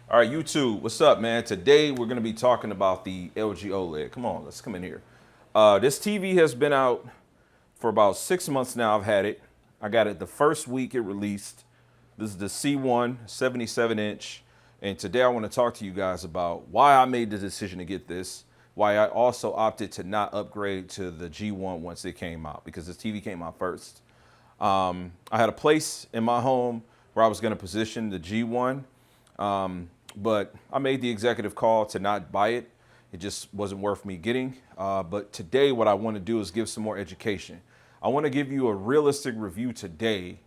All right, YouTube, what's up, man? Today we're going to be talking about the LG OLED. Come on, let's come in here. This TV has been out for about 6 months now. I've had it. I got it the first week it released. This is the C1 77-inch. And today I want to talk to you guys about why I made the decision to get this, why I also opted to not upgrade to the G1 once it came out, because this TV came out first. I had a place in my home where I was going to position the G1. But I made the executive call to not buy it. It just wasn't worth me getting. But today what I want to do is give some more education. I want to give you a realistic review today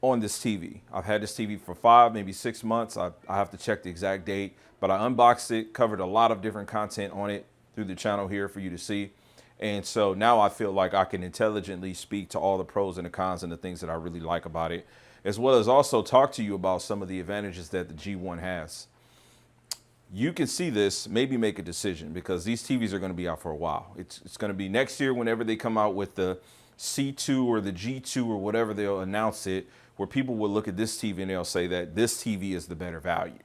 on this TV. I've had this TV for 5, maybe 6 months. I have to check the exact date, but I unboxed it, covered a lot of different content on it through the channel here for you to see. And so now I feel like I can intelligently speak to all the pros and the cons and the things that I really like about it, as well as also talk to you about some of the advantages that the G1 has. You can see this, maybe make a decision, because these TVs are going to be out for a while. It's going to be next year whenever they come out with the C2 or the G2 or whatever they'll announce it, where people will look at this TV and they'll say that this TV is the better value.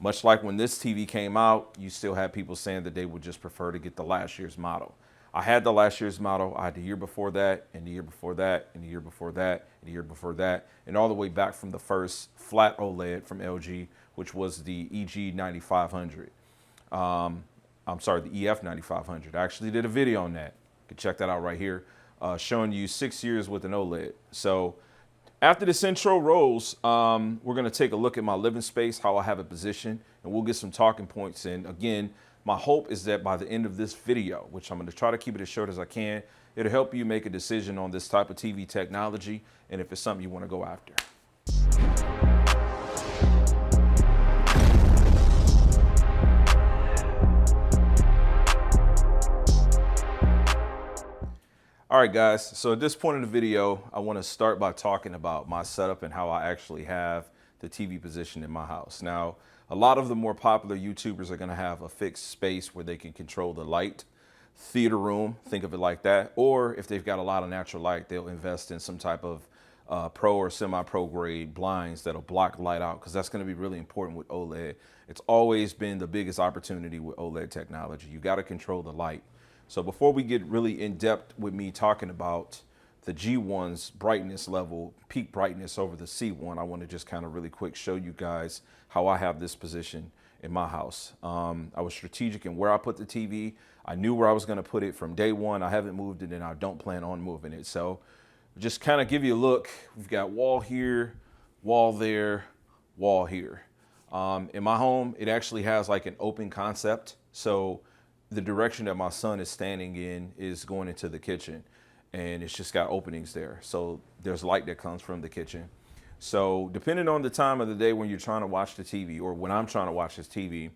Much like when this TV came out, you still had people saying that they would just prefer to get the last year's model. I had the last year's model. I had the year before that, and the year before that, and the year before that, and the year before that, and all the way back from the first flat OLED from LG, which was the EG 9500. I'm sorry, the EF 9500. I actually did a video on that. You can check that out right here, showing you 6 years with an OLED. So after this intro rolls, we're going to take a look at my living space, how I have it positioned, and we'll get some talking points in. Again, my hope is that by the end of this video, which I'm going to try to keep it as short as I can, it'll help you make a decision on this type of TV technology and if it's something you want to go after. All right, guys, so at this point in the video, I want to start by talking about my setup and how I actually have the TV positioned in my house. Now, a lot of the more popular YouTubers are going to have a fixed space where they can control the light, theater room, think of it like that. Or if they've got a lot of natural light, they'll invest in some type of pro or semi-pro grade blinds that'll block light out, because that's going to be really important with OLED. It's always been the biggest opportunity with OLED technology. You got to control the light. So before we get really in depth with me talking about the G1's brightness level, peak brightness over the C1, I want to just kind of really quick show you guys how I have this position in my house. I was strategic in where I put the TV. I knew where I was going to put it from day one. I haven't moved it and I don't plan on moving it. So just kind of give you a look. We've got wall here, wall there, wall here. In my home, it actually has like an open concept. So the direction that my son is standing in is going into the kitchen, and it's just got openings there. So there's light that comes from the kitchen. So depending on the time of the day when you're trying to watch the TV, or when I'm trying to watch this TV,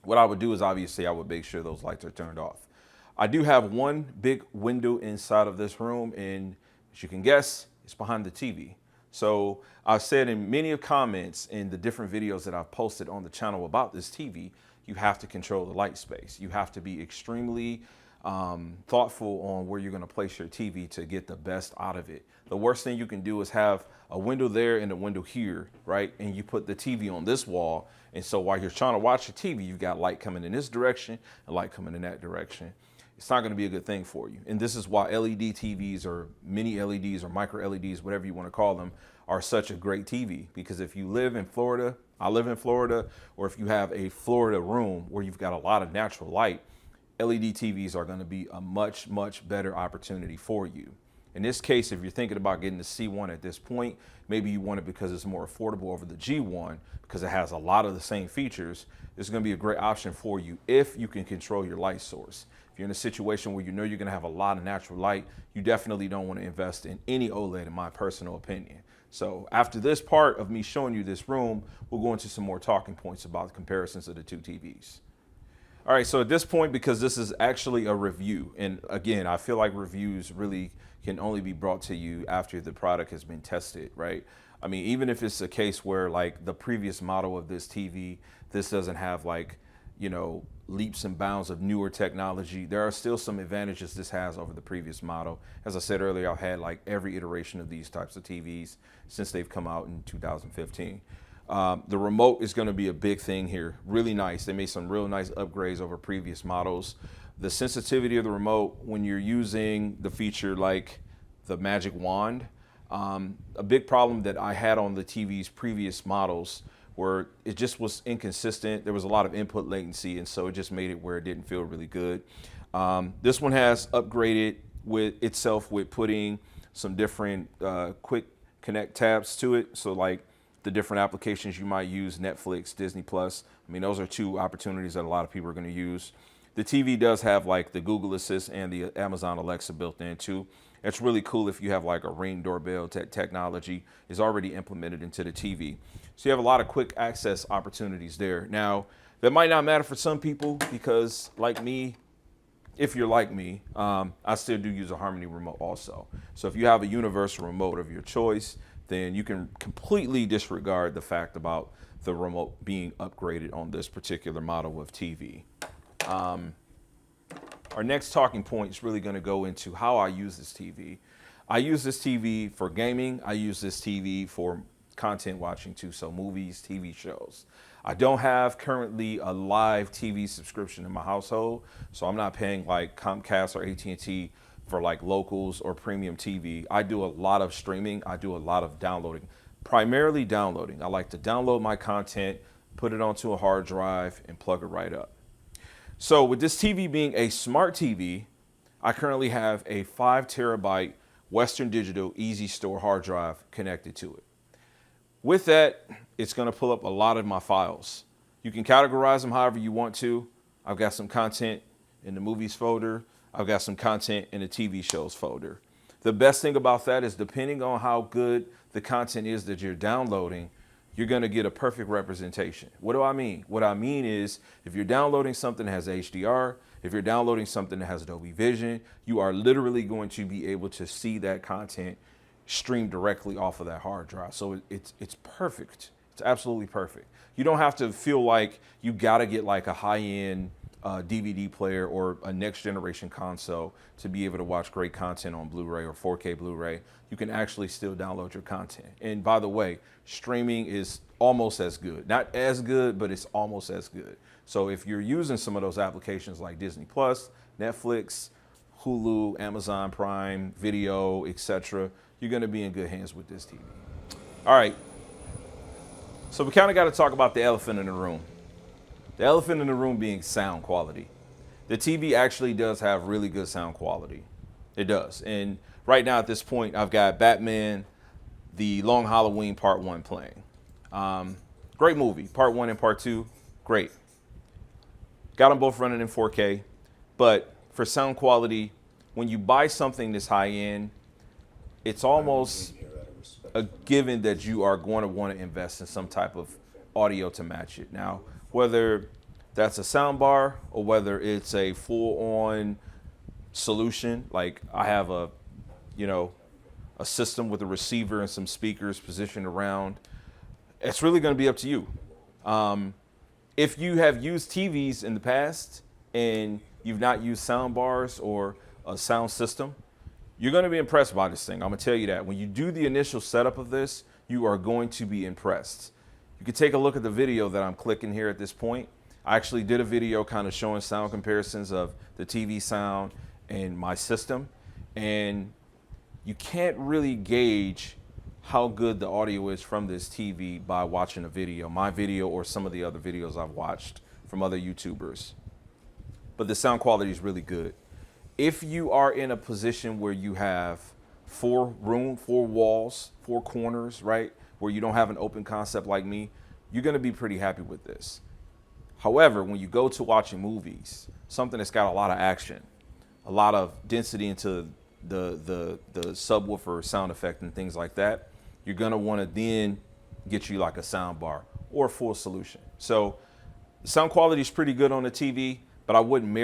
what I would do is obviously I would make sure those lights are turned off. I do have one big window inside of this room, and as you can guess, it's behind the TV. So I've said in many of comments in the different videos that I've posted on the channel about this TV, you have to control the light space. You have to be extremely thoughtful on where you're going to place your TV to get the best out of it. The worst thing you can do is have a window there and a window here, right? And you put the TV on this wall. And so while you're trying to watch your TV, you've got light coming in this direction and light coming in that direction. It's not going to be a good thing for you. And this is why LED TVs or mini LEDs or micro LEDs, whatever you want to call them, are such a great TV. Because if you live in Florida, I live in Florida, or if you have a Florida room where you've got a lot of natural light, LED TVs are going to be a much, much better opportunity for you. In this case, if you're thinking about getting the C1 at this point, maybe you want it because it's more affordable over the G1 because it has a lot of the same features. It's going to be a great option for you if you can control your light source. If you're in a situation where you know you're going to have a lot of natural light, you definitely don't want to invest in any OLED, in my personal opinion. So after this part of me showing you this room, we'll go into some more talking points about the comparisons of the two TVs. All right, so at this point, because this is actually a review, and again, I feel like reviews really can only be brought to you after the product has been tested, right? I mean, even if it's a case where like the previous model of this TV, this doesn't have like, you know, leaps and bounds of newer technology, there are still some advantages this has over the previous model. As I said earlier, I've had like every iteration of these types of TVs since they've come out in 2015. The remote is going to be a big thing here. Really nice. They made some real nice upgrades over previous models. The sensitivity of the remote when you're using the feature like the magic wand, a big problem that I had on the TV's previous models where it just was inconsistent. There was a lot of input latency, and so it just made it where it didn't feel really good. This one has upgraded with itself with putting some different quick connect tabs to it. So like the different applications you might use, Netflix, Disney Plus. I mean, those are two opportunities that a lot of people are going to use. The TV does have like the Google Assist and the Amazon Alexa built in too. It's really cool if you have like a Ring doorbell technology is already implemented into the TV. So you have a lot of quick access opportunities there. Now, that might not matter for some people because like me, if you're like me, I still do use a Harmony remote also. So if you have a universal remote of your choice, then you can completely disregard the fact about the remote being upgraded on this particular model of TV. Our next talking point is really going to go into how I use this TV. I use this TV for gaming. I use this TV for content watching too, so movies, TV shows. I don't have currently a live TV subscription in my household, so I'm not paying like Comcast or AT&T for like locals or premium TV. I do a lot of streaming. I do a lot of downloading, primarily downloading. I like to download my content, put it onto a hard drive, and plug it right up. So with this TV being a smart TV, I currently have a 5 terabyte Western Digital Easy Store hard drive connected to it. With that, it's going to pull up a lot of my files. You can categorize them however you want to. I've got some content in the movies folder. I've got some content in the TV shows folder. The best thing about that is depending on how good the content is that you're downloading, you're going to get a perfect representation. What do I mean? What I mean is if you're downloading something that has HDR, if you're downloading something that has Dolby Vision, you are literally going to be able to see that content stream directly off of that hard drive. So it's perfect. It's absolutely perfect. You don't have to feel like you got to get like a high-end DVD player or a next generation console to be able to watch great content on Blu-ray or 4K Blu-ray. You can actually still download your content. And by the way, streaming is almost as good. Not as good, but it's almost as good. So if you're using some of those applications like Disney Plus, Netflix, Hulu, Amazon Prime, Video, etc., you're going to be in good hands with this TV. All right. So we kind of got to talk about the elephant in the room. The elephant in the room being sound quality. The TV actually does have really good sound quality. It does. And right now at this point, I've got Batman, The Long Halloween Part 1 playing. Great movie. Part 1 and Part 2, great. Got them both running in 4K. But for sound quality, when you buy something this high end, it's almost a given that you are going to want to invest in some type of audio to match it. Now, whether that's a sound bar or whether it's a full-on solution, like I have a system with a receiver and some speakers positioned around, it's really going to be up to you. If you have used TVs in the past and you've not used sound bars or a sound system, you're going to be impressed by this thing. I'm going to tell you that. When you do the initial setup of this, you are going to be impressed. You can take a look at the video that I'm clicking here at this point. I actually did a video kind of showing sound comparisons of the TV sound and my system. And you can't really gauge how good the audio is from this TV by watching a video, my video or some of the other videos I've watched from other YouTubers. But the sound quality is really good. If you are in a position where you have 4 walls, 4 corners, right, where you don't have an open concept like me, you're going to be pretty happy with this. However, when you go to watching movies, something that's got a lot of action, a lot of density into the subwoofer sound effect and things like that, you're going to want to then get you like a sound bar or a full solution. So the sound quality is pretty good on the TV, but I wouldn't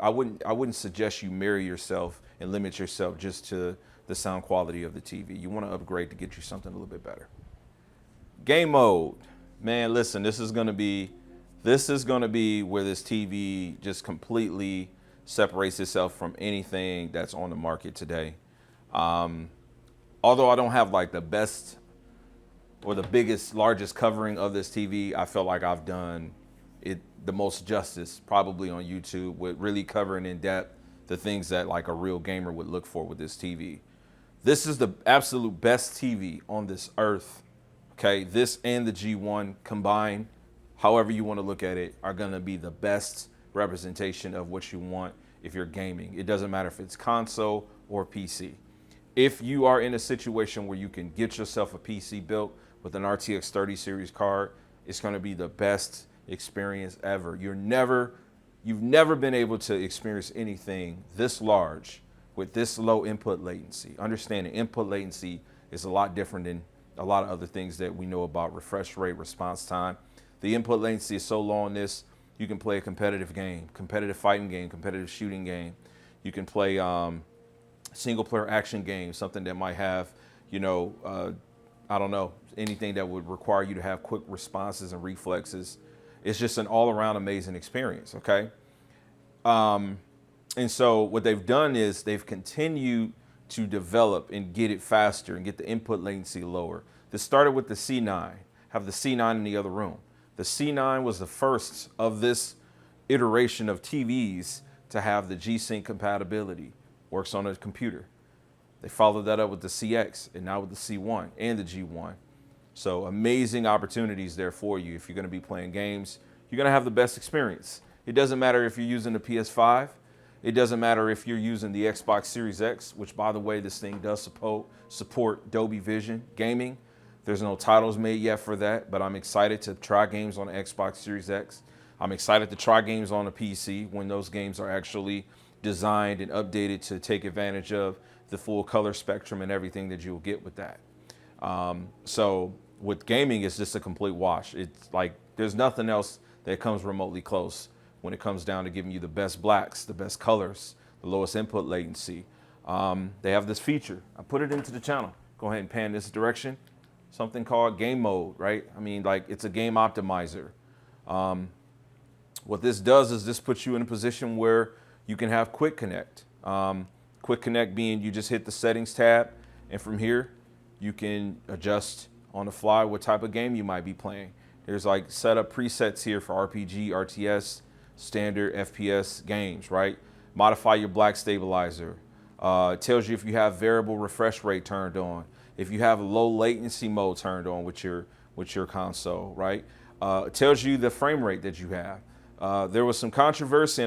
I wouldn't suggest you marry yourself and limit yourself just to the sound quality of the TV. You want to upgrade to get you something a little bit better. Game mode. Man, listen, this is going to be where this TV just completely separates itself from anything that's on the market today. Although I don't have like the best or the biggest, largest covering of this TV, I feel like I've done it the most justice probably on YouTube, with really covering in depth the things that like a real gamer would look for with this TV. This is the absolute best TV on this earth. Okay, this and the G1 combined, however you want to look at it, are going to be the best representation of what you want if you're gaming. It doesn't matter if it's console or PC. If you are in a situation where you can get yourself a PC built with an RTX 30 series card, it's going to be the best experience ever. You've never been able to experience anything this large with this low input latency. Understanding input latency is a lot different than a lot of other things that we know about refresh rate, response time. The input latency is so low on this, you can play a competitive game, competitive fighting game, competitive shooting game. You can play single player action game, something that might have, I don't know, anything that would require you to have quick responses and reflexes. It's just an all around amazing experience, okay? And so what they've done is they've continued to develop and get it faster and get the input latency lower. This started with the C9, have the C9 in the other room. The C9 was the first of this iteration of TVs to have the G-Sync compatibility, works on a computer. They followed that up with the CX and now with the C1 and the G1. So amazing opportunities there for you. If you're gonna be playing games, you're gonna have the best experience. It doesn't matter if you're using the PS5. It doesn't matter if you're using the Xbox Series X, which by the way, this thing does support Dolby Vision gaming. There's no titles made yet for that, but I'm excited to try games on the Xbox Series X. I'm excited to try games on a PC when those games are actually designed and updated to take advantage of the full color spectrum and everything that you'll get with that. So with gaming, it's just a complete wash. It's like there's nothing else that comes remotely close when it comes down to giving you the best blacks, the best colors, the lowest input latency. They have this feature. I put it into the channel. Go ahead and pan this direction. Something called game mode, right? I mean, like it's a game optimizer. What this does is this puts you in a position where you can have quick connect. Quick connect being you just hit the settings tab, and from here you can adjust on the fly what type of game you might be playing. There's like setup presets here for RPG, RTS, standard FPS games, right? Modify your black stabilizer. It tells you if you have variable refresh rate turned on, if you have low latency mode turned on with your console, right? It tells you the frame rate that you have. There was some controversy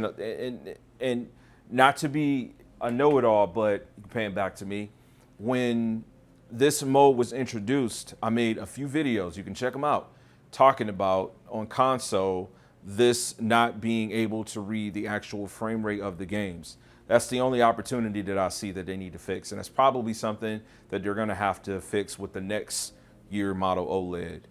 and not to be a know-it-all, but paying back to me, when this mode was introduced, I made a few videos, you can check them out, talking about on console, this not being able to read the actual frame rate of the games. That's the only opportunity that I see that they need to fix. And that's probably something that they're gonna have to fix with the next year model OLED.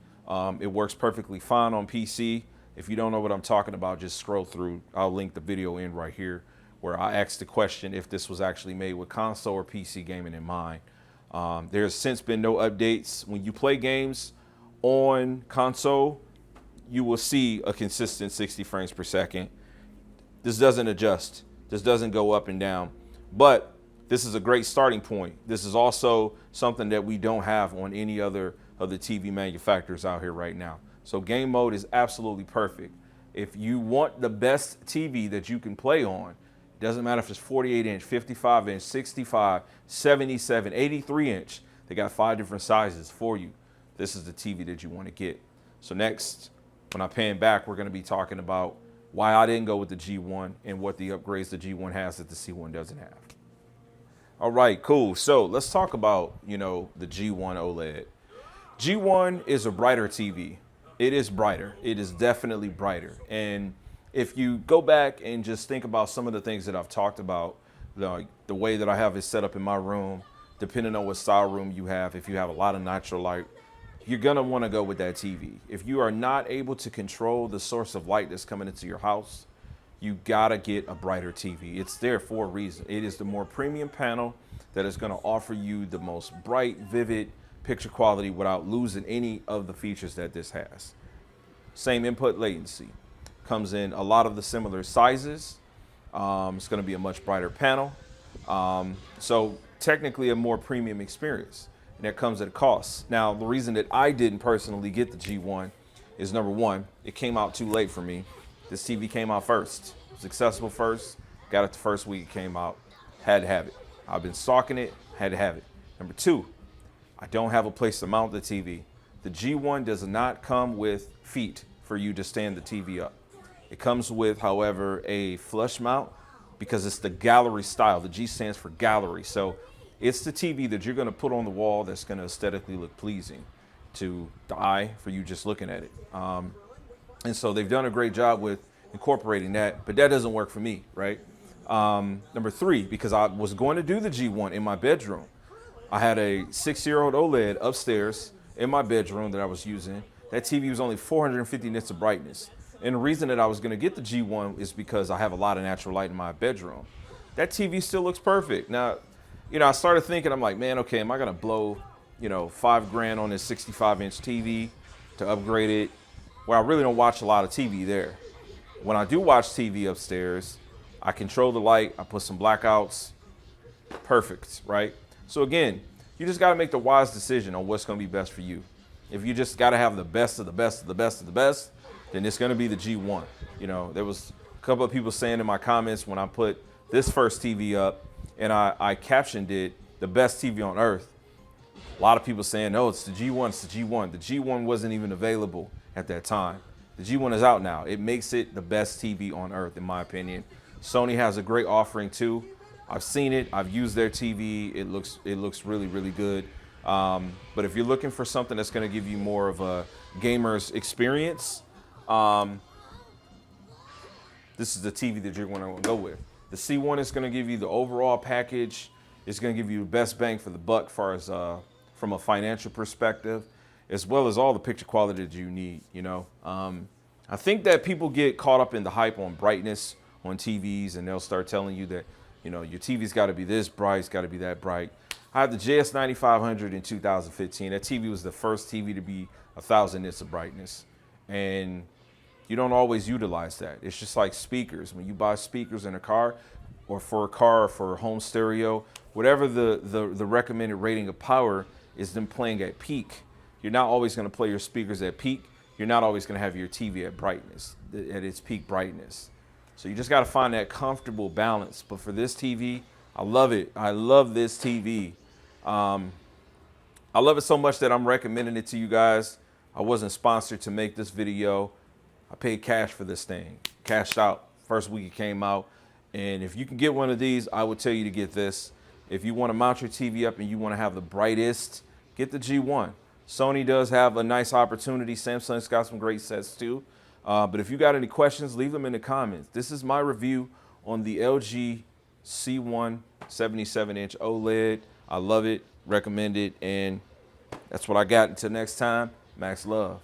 It works perfectly fine on PC. If you don't know what I'm talking about, just scroll through. I'll link the video in right here where I asked the question if this was actually made with console or PC gaming in mind. There's since been no updates. When you play games on console, you will see a consistent 60 frames per second. This doesn't adjust. This doesn't go up and down, but this is a great starting point. This is also something that we don't have on any other of the TV manufacturers out here right now. So game mode is absolutely perfect. If you want the best TV that you can play on, it doesn't matter if it's 48 inch, 55 inch, 65, 77, 83 inch. They got 5 different sizes for you. This is the TV that you want to get. So next, when I pan back, we're going to be talking about why I didn't go with the G1 and what the upgrades the G1 has that the C1 doesn't have. All right, cool. So let's talk about, the G1 OLED. G1 is a brighter TV. It is brighter. It is definitely brighter. And if you go back and just think about some of the things that I've talked about, the way that I have it set up in my room, depending on what style room you have, if you have a lot of natural light, you're gonna wanna go with that TV. If you are not able to control the source of light that's coming into your house, you gotta get a brighter TV. It's there for a reason. It is the more premium panel that is gonna offer you the most bright, vivid picture quality without losing any of the features that this has. Same input latency. Comes in a lot of the similar sizes. It's gonna be a much brighter panel. So technically a more premium experience. and that comes at a cost. Now, the reason that I didn't personally get the G1 is, number one, it came out too late for me. This TV came out first. It was accessible first. Got it the first week it came out. Had to have it. I've been stalking it. Had to have it. Number two, I don't have a place to mount the TV. The G1 does not come with feet for you to stand the TV up. It comes with, however, a flush mount because it's the gallery style. The G stands for gallery. So it's the TV that you're going to put on the wall that's going to aesthetically look pleasing to the eye for you just looking at it. And so they've done a great job with incorporating that, but that doesn't work for me, right? Number three, because I was going to do the G1 in my bedroom. I had a 6-year-old OLED upstairs in my bedroom that I was using. That TV was only 450 nits of brightness. And the reason that I was going to get the G1 is because I have a lot of natural light in my bedroom. That TV still looks perfect. Now, I started thinking, I'm like, man, okay, am I going to blow, $5,000 on this 65-inch TV to upgrade it? Well, I really don't watch a lot of TV there. When I do watch TV upstairs, I control the light, I put some blackouts, perfect, right? So again, you just got to make the wise decision on what's going to be best for you. If you just got to have the best of the best of the best of the best, then it's going to be the G1. There was a couple of people saying in my comments when I put this first TV up and I captioned it, the best TV on earth. A lot of people saying, no, it's the G1, it's the G1. The G1 wasn't even available at that time. The G1 is out now. It makes it the best TV on earth, in my opinion. Sony has a great offering too. I've seen it. I've used their TV. It looks really, really good. But if you're looking for something that's going to give you more of a gamer's experience, this is the TV that you're going to go with. The C1 is going to give you the overall package. It's going to give you the best bang for the buck as far as from a financial perspective, as well as all the picture quality that you need. I think that people get caught up in the hype on brightness on TVs, and they'll start telling you that, your TV's got to be this bright, it's got to be that bright. I had the JS9500 in 2015. That TV was the first TV to be 1,000 nits of brightness. And you don't always utilize that. It's just like speakers. When you buy speakers in a car or for home stereo, whatever the recommended rating of power is them playing at peak. You're not always going to play your speakers at peak. You're not always going to have your TV at brightness, at its peak brightness. So you just got to find that comfortable balance. But for this TV, I love it. I love this TV. I love it so much that I'm recommending it to you guys. I wasn't sponsored to make this video. I paid cash for this thing. Cashed out first week it came out. And if you can get one of these, I would tell you to get this. If you want to mount your TV up and you want to have the brightest, get the G1. Sony does have a nice opportunity. Samsung's got some great sets too. But if you got any questions, leave them in the comments. This is my review on the LG C1 77-inch OLED. I love it, recommend it, and that's what I got. Until next time, Max Love.